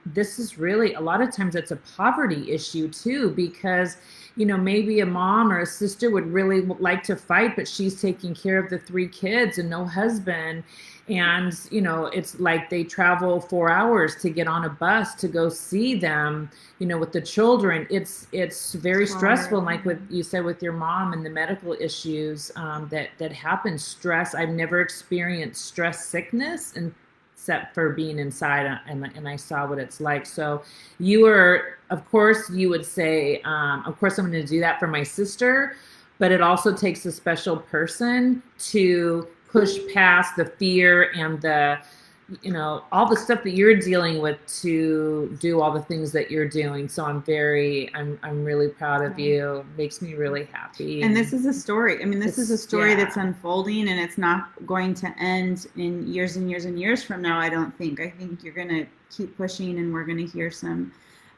this is really, a lot of times it's a poverty issue too, because, maybe a mom or a sister would really like to fight, but she's taking care of the 3 kids and no husband. And, it's like they travel 4 hours to get on a bus to go see them, with the children. It's very stressful. And like what you said with your mom and the medical issues that happen, stress. I've never experienced stress sickness except for being inside, and I saw what it's like. So of course you would say, of course I'm going to do that for my sister, but it also takes a special person to push past the fear and the, all the stuff that you're dealing with to do all the things that you're doing. So I'm really proud of you. It makes me really happy. And this is a story. This is a story that's unfolding, and it's not going to end in years and years and years from now, I don't think. I think you're going to keep pushing, and we're going to hear some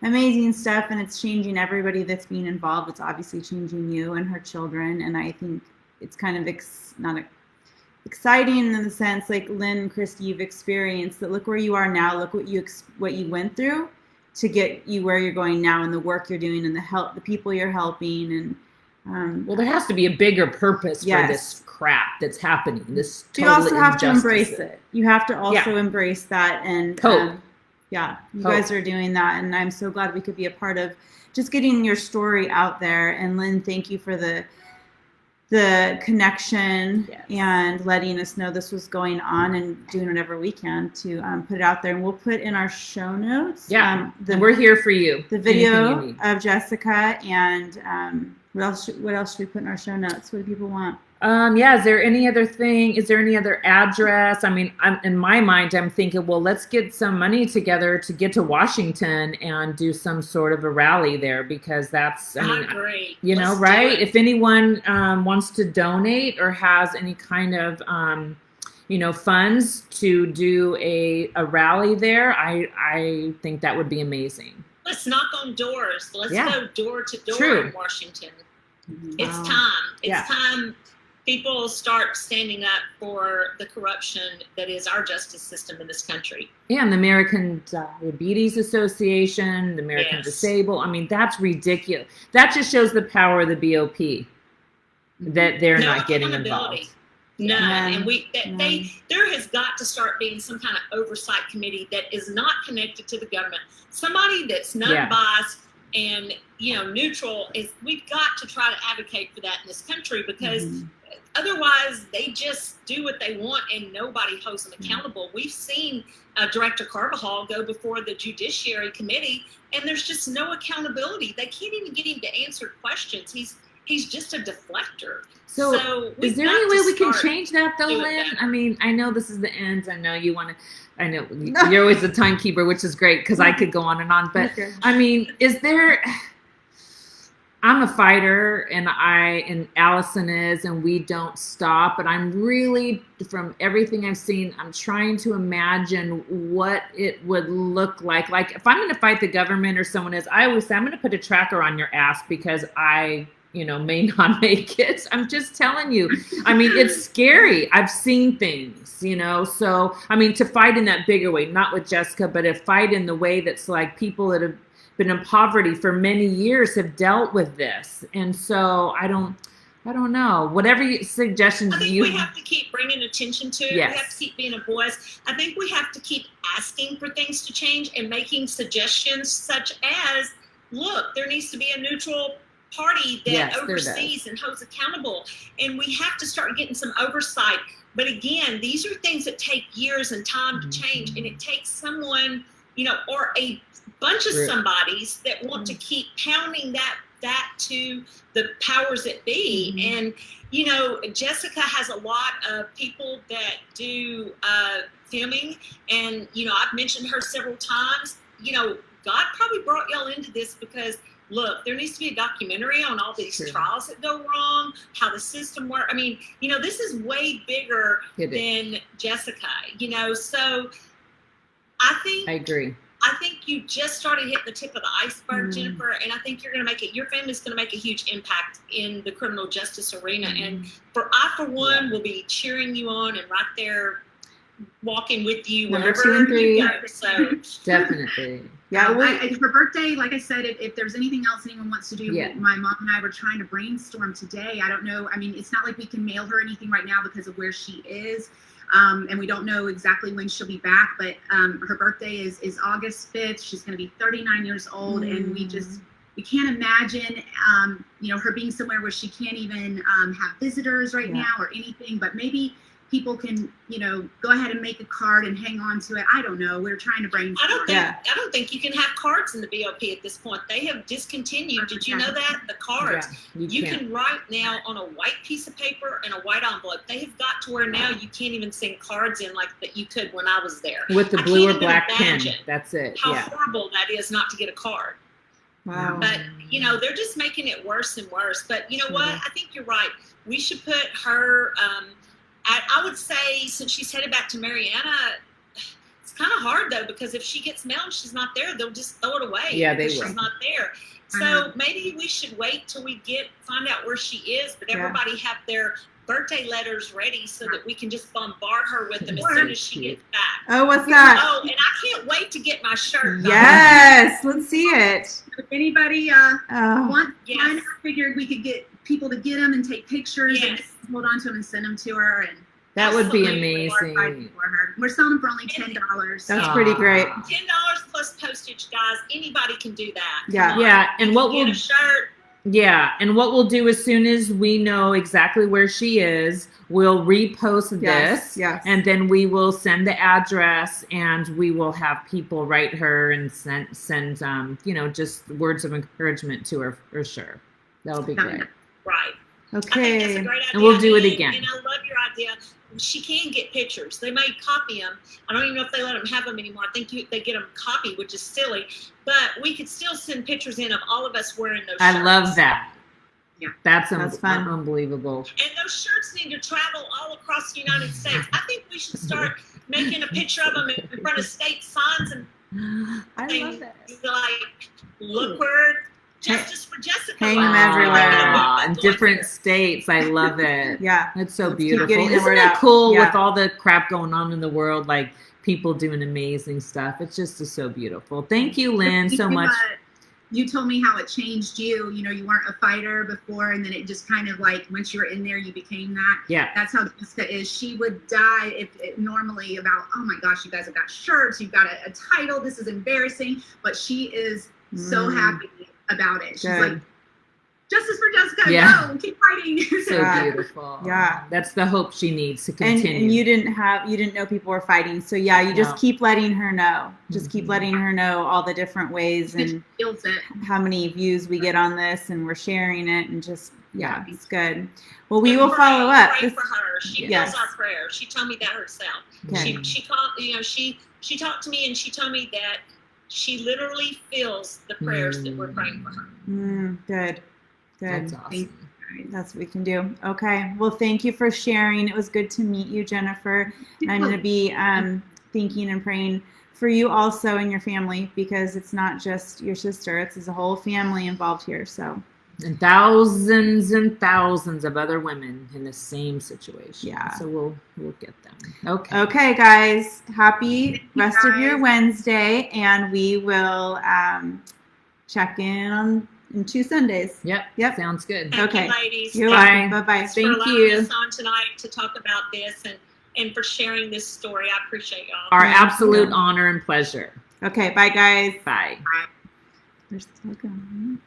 amazing stuff, and it's changing everybody that's being involved. It's obviously changing you and her children, and I think it's kind of exciting in the sense, like Lynn and Kristy, you've experienced that. Look where you are now. Look what you went through to get you where you're going now, and the work you're doing, and the people you're helping, and well, there has to be a bigger purpose for this crap that's happening. This you also have to embrace it. You have to also embrace that, and you guys are doing that, and I'm so glad we could be a part of just getting your story out there. And Lynn, thank you for the connection and letting us know this was going on, and doing whatever we can to put it out there. And we'll put in our show notes. We're here for you. The video of Jessica, and what else should we put in our show notes? What do people want? Is there any other thing? Is there any other address? I mean, in my mind, I'm thinking, well, let's get some money together to get to Washington and do some sort of a rally there, because that's, great. Right? If anyone wants to donate or has any kind of, funds to do a rally there, I think that would be amazing. Let's knock on doors. Let's go door to door in Washington. It's time. It's time people start standing up for the corruption that is our justice system in this country. Yeah, and the American Diabetes Association, the American Disabled. I mean, that's ridiculous. That just shows the power of the BOP, that they're not getting involved. None. And there has got to start being some kind of oversight committee that is not connected to the government. Somebody that's non-biased and neutral. We've got to try to advocate for that in this country, because otherwise they just do what they want and nobody holds them accountable. We've seen Director Carvajal go before the Judiciary Committee, and there's just no accountability. They can't even get him to answer questions. He's just a deflector. So is there any way we can change that, though, Lynn? I mean, I know this is the end. I know you want to. I know you're always the timekeeper, which is great, because I could go on and on. But I mean, is there? I'm a fighter, and Allison is, and we don't stop. But I'm really, from everything I've seen, I'm trying to imagine what it would look like. Like, if I'm going to fight the government or someone is, I always say, I'm going to put a tracker on your ass because I may not make it. I'm just telling you. I mean, it's scary. I've seen things, So, I mean, to fight in that bigger way, not with Jessica, but a fight in the way that's like people that have been in poverty for many years have dealt with this. And so I don't know. Whatever suggestions I think we have to keep bringing attention to it. We have to keep being a voice. I think we have to keep asking for things to change and making suggestions such as, look, there needs to be a neutral party that oversees and holds accountable, and we have to start getting some oversight. But again, these are things that take years and time to change, and it takes someone, or a bunch of somebodies that want to keep pounding that to the powers that be. And Jessica has a lot of people that do filming, and I've mentioned her several times. God probably brought y'all into this because, look, there needs to be a documentary on all these trials that go wrong, how the system works. I mean, this is way bigger than Jessica, so I agree. I think you just started hitting the tip of the iceberg, Jennifer, and I think your family's going to make a huge impact in the criminal justice arena. And I, for one, will be cheering you on and right there walking with you wherever you go. So definitely. For birthday, like I said, if there's anything else anyone wants to do, my mom and I were trying to brainstorm today. I don't know. I mean, it's not like we can mail her anything right now because of where she is. And we don't know exactly when she'll be back, but her birthday is August 5th. She's going to be 39 years old, and we can't imagine, her being somewhere where she can't even have visitors right now or anything, but maybe people can, go ahead and make a card and hang on to it. I don't know. We're trying to brainstorm. I don't think you can have cards in the BOP at this point. They have discontinued. Did you know that? The cards. Yeah, you can write now on a white piece of paper and a white envelope. They have got to where now you can't even send cards in like that you could when I was there. With the blue or black pen. That's it. How horrible that is not to get a card. Wow. But, they're just making it worse and worse. But you know what? I think you're right. We should put her... I would say, since she's headed back to Mariana, it's kind of hard though, because if she gets mail and she's not there, they'll just throw it away. Yeah, they because will. She's not there. So maybe we should wait till we find out where she is, but everybody have their birthday letters ready so that we can just bombard her with them as soon as she gets back. Oh, what's that? Oh, and I can't wait to get my shirt. Yes, let's see it. If anybody wants Yes. one, I figured we could get people to get them and take pictures and Yes. hold on to them and send them to her. And That would be Absolutely. amazing. for her. We're selling them for only $10. That's pretty great. $10 plus postage, guys. Anybody can do that. Yeah. Come on. Yeah, and what Get we'll a shirt. and what we'll do as soon as we know exactly where she is, we'll repost this, Yes. and then we will send the address, and we will have people write her and send just words of encouragement to her for sure. That'll be great. Right. I think that's Okay. a great idea. And we'll do it again. And I love your idea. She can get pictures. They may copy them. I don't even know if they let them have them anymore. I think they get them copied, which is silly. But we could still send pictures in of all of us wearing those shirts. I love that. Yeah. That's fun. unbelievable. And those shirts need to travel all across the United States. I think we should start making a picture of them in front of state signs and I love it. like, look where Justice for Jessica. Hang was. them everywhere. Aw, in different states. I love it. Yeah. It's so Let's keep beautiful. getting the Isn't word it out. cool Yeah. with all the crap going on in the world? Like people doing amazing stuff. It's just so beautiful. Thank you, Lynn, so much. You told me how it changed you. You know, you weren't a fighter before, and then it just kind of like once you were in there, you became that. Yeah. That's how Jessica is. She would die if normally about, oh my gosh, you guys have got shirts, you've got a title, this is embarrassing. But she is so happy about it. She's Good. like, justice for Jessica, Yeah. no, keep fighting. So Yeah. beautiful. Yeah. That's the hope she needs to And continue. you didn't know people were fighting. So yeah, you just No. keep letting her know. Just keep Mhm. letting her know all the different ways She and feels it. how many views we get on this, and we're sharing it, and just Yeah. it's good. Well, we And will follow up. Pray This- for her. She Yes. feels our prayers. She told me that herself. Okay. She called. She talked to me and she told me that she literally feels the prayers that we're praying for her. Good. That's Good. awesome. That's what we can do. Okay. Well, thank you for sharing. It was good to meet you, Jennifer. I'm going to be thinking and praying for you also and your family, because it's not just your sister. It's a whole family involved here. So And thousands of other women in the same situation. Yeah. So we'll get them. Okay. okay, guys, happy rest of your guys. Wednesday, and we will check in 2 Sundays. Yep. Yep. Sounds good. Thank Okay. you, ladies. You're Bye. welcome. Bye-bye. Thanks for Thank allowing you. us on tonight to talk about this and for sharing this story. I appreciate y'all. Our Thank absolute you. honor and pleasure. Okay, bye, guys. Bye. We're still going.